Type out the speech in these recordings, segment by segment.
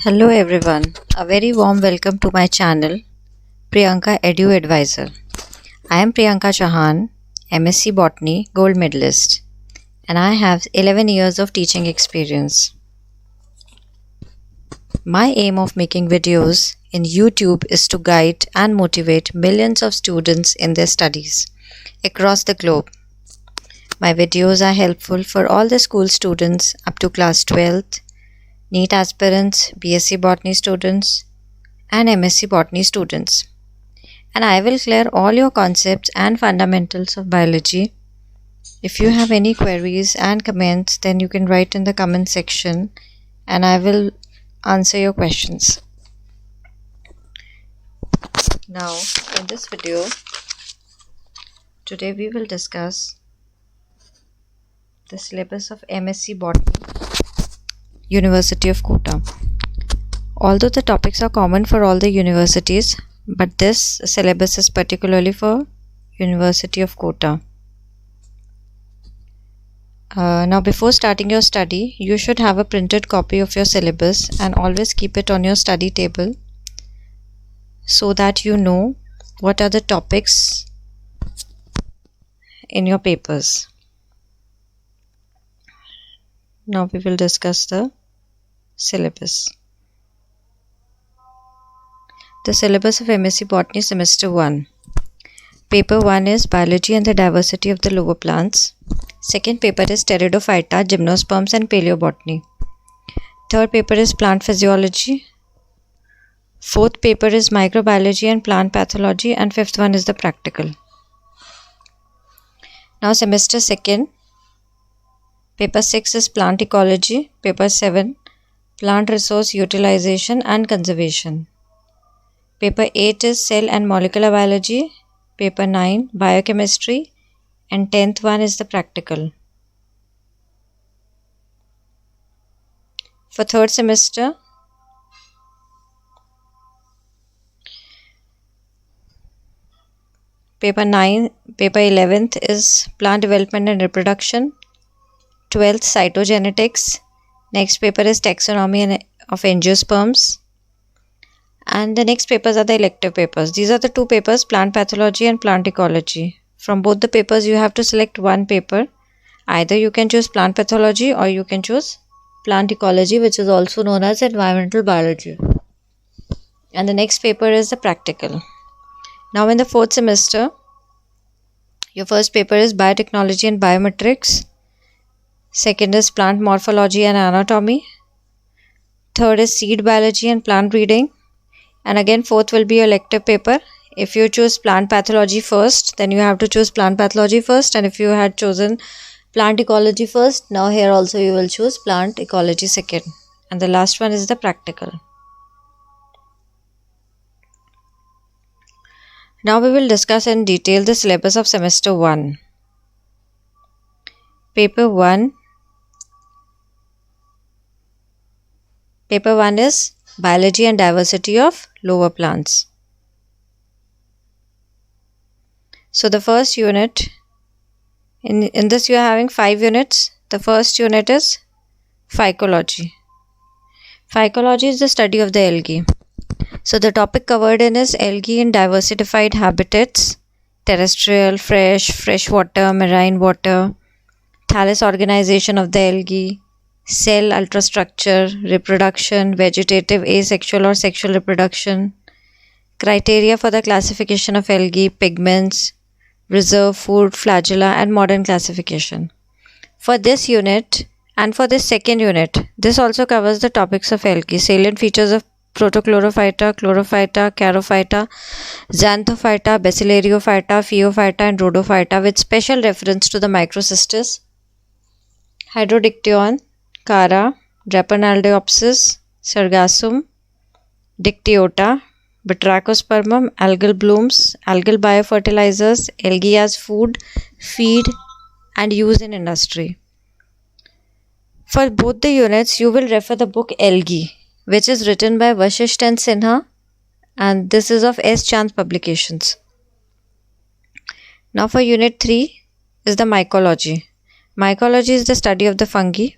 Hello everyone, a very warm welcome to my channel Priyanka Edu Advisor. I am Priyanka Chauhan, MSc Botany Gold Medalist, and I have 11 years of teaching experience. My aim of making videos in YouTube is to guide and motivate millions of students in their studies across the globe. My videos are helpful for all the school students up to class 12th, NEET aspirants, BSc Botany students, and MSc Botany students. And I will clear all your concepts and fundamentals of biology. If you have any queries and comments, then you can write in the comment section and I will answer your questions. Now, in this video, today we will discuss the syllabus of MSc Botany, University of Kota. Although the topics are common for all the universities, but this syllabus is particularly for University of Kota. Now before starting your study, you should have a printed copy of your syllabus and always keep it on your study table so that you know what are the topics in your papers. Now we will discuss the syllabus. The syllabus of MSc Botany Semester 1. Paper 1 is Biology and the Diversity of the Lower Plants. Second paper is Pteridophyta, Gymnosperms and Paleobotany. Third paper is Plant Physiology. Fourth paper is Microbiology and Plant Pathology, and fifth one is the practical. Now semester 2. Paper 6 is Plant Ecology. Paper 7, Plant Resource Utilization and Conservation. Paper 8 is Cell and Molecular Biology. Paper 9, Biochemistry, and 10th one is the practical. For third semester, paper 11th is Plant Development and Reproduction. 12th, Cytogenetics. Next paper is Taxonomy of Angiosperms. And the next papers are the elective papers. These are the two papers, Plant Pathology and Plant Ecology. From both the papers, you have to select one paper. Either you can choose Plant Pathology or you can choose Plant Ecology, which is also known as Environmental Biology. And the next paper is the practical. Now in the fourth semester, your first paper is Biotechnology and Biometrics. Second is Plant Morphology and Anatomy. Third is Seed Biology and Plant Breeding. And again, fourth will be your elective paper. If you choose Plant Pathology first, then you have to choose Plant Pathology first. And if you had chosen Plant Ecology first, now here also you will choose Plant Ecology second. And the last one is the practical. Now we will discuss in detail the syllabus of semester 1. Paper 1 is Biology and Diversity of Lower Plants. So the first unit, in this you are having 5 units. The first unit is Phycology. Phycology is the study of the algae. So the topic covered in is algae in diversified habitats, terrestrial, freshwater, marine water, thallus organization of the algae, cell ultrastructure, reproduction, vegetative, asexual or sexual reproduction, criteria for the classification of algae, pigments, reserve food, flagella, and modern classification. For this unit and for this second unit, this also covers the topics of algae, salient features of Protochlorophyta, Chlorophyta, Charophyta, Xanthophyta, Bacillariophyta, Phaeophyta, and Rhodophyta, with special reference to the microcystis, Hydrodictyon, Chara, Drepanaldeopsis, Sargassum, Dictyota, Batrachospermum, algal blooms, algal biofertilizers, algae as food, feed, and use in industry. For both the units, you will refer the book Algae, which is written by Vashisht and Sinha, and this is of S. Chand Publications. Now for unit 3 is the Mycology. Mycology is the study of the fungi.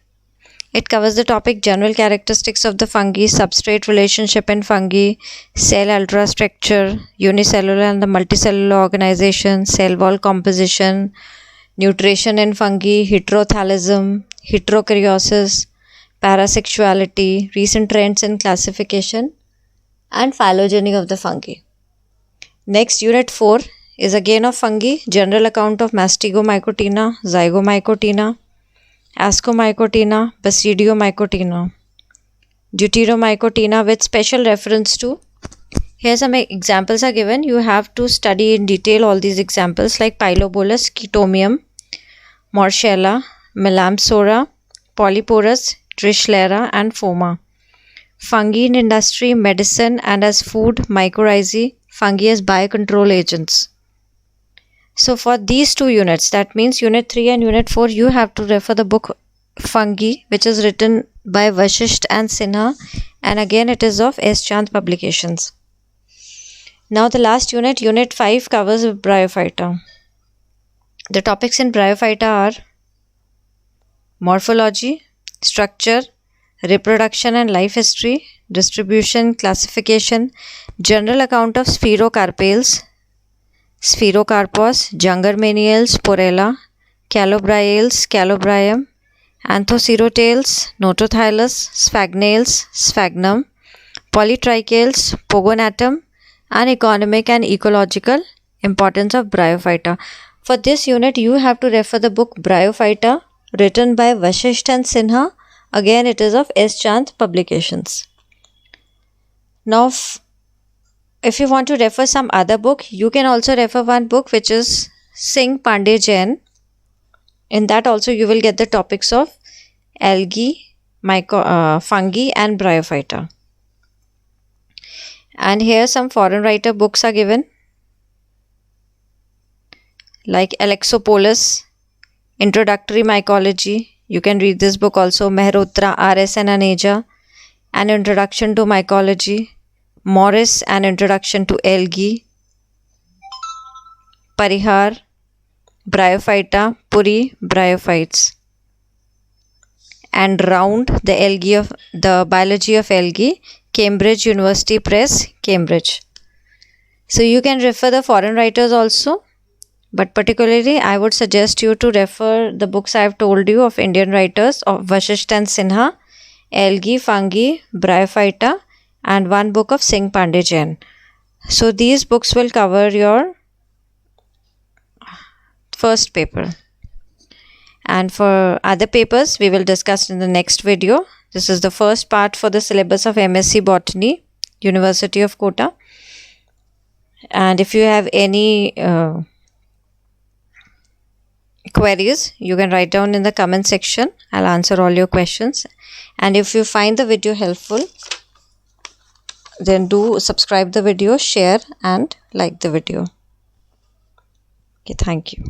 It covers the topic general characteristics of the fungi, substrate relationship in fungi, cell ultrastructure, unicellular and the multicellular organization, cell wall composition, nutrition in fungi, heterothalism, heterokaryosis, parasexuality, recent trends in classification, and phylogeny of the fungi. Next, Unit 4 is again of fungi, general account of Mastigomycotina, Zygomycotina, Ascomycotina, Basidiomycotina, Deuteromycotina with special reference to. Here some examples are given. You have to study in detail all these examples like Pilobolus, Chaetomium, Morchella, Melamsora, Polyporus, Trichlera and Phoma. Fungi in industry, medicine and as food, mycorrhizae, fungi as biocontrol agents. So for these two units, that means Unit 3 and Unit 4, you have to refer the book Fungi, which is written by Vashisht and Sinha, and again it is of S. Chand Publications. Now the last unit, Unit 5, covers Bryophyta. The topics in Bryophyta are morphology, structure, reproduction and life history, distribution, classification, general account of Spherocarpales, Spherocarpos, Jungermaniales, Porella, Calobriales, Calobrium, Anthocerotales, Notothylus, Sphagnales, Sphagnum, Polytrichales, Pogonatum, and economic and ecological importance of Bryophyta. For this unit, you have to refer the book Bryophyta, written by Vashisht and Sinha. Again, it is of S. Chand Publications. Now, if you want to refer some other book, you can also refer one book which is Singh Pandey Jain. In that also you will get the topics of algae, fungi and Bryophyta. And here some foreign writer books are given like Alexopoulos, Introductory Mycology. You can read this book also. Mehrotra, R.S. and Aneja, An Introduction to Mycology. Morris, An Introduction to Algae. Parihar, Bryophyta, Puri, Bryophytes. And Round, the Biology of Algae, Cambridge University Press, Cambridge. So you can refer the foreign writers also, but particularly I would suggest you to refer the books I have told you of Indian writers of Vashisht and Sinha, Algae, Fungi, Bryophyta, and one book of Singh Pandey Jain. So these books will cover your first paper. And for other papers, we will discuss in the next video. This is the first part for the syllabus of MSc Botany, University of Kota. And if you have any queries, you can write down in the comment section. I'll answer all your questions. And if you find the video helpful, then do subscribe the video, share and like the video. Okay, thank you.